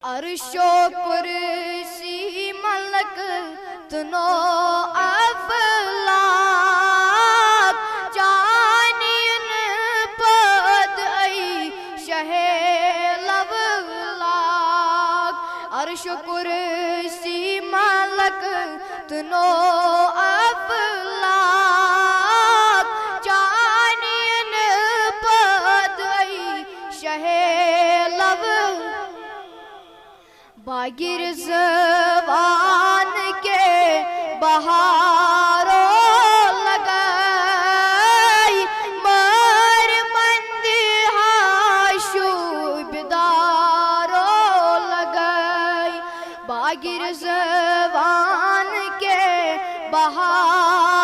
عرش و کرسی ملک تنو افلاک جانین پد ای شہ لولاک عرش و کرسی ملک تنو افلاک جانین پد ای شہ باگر زبان کے بہاروں لگائی مر مندہا شوبداروں لگائی باگر زبان کے بہاروں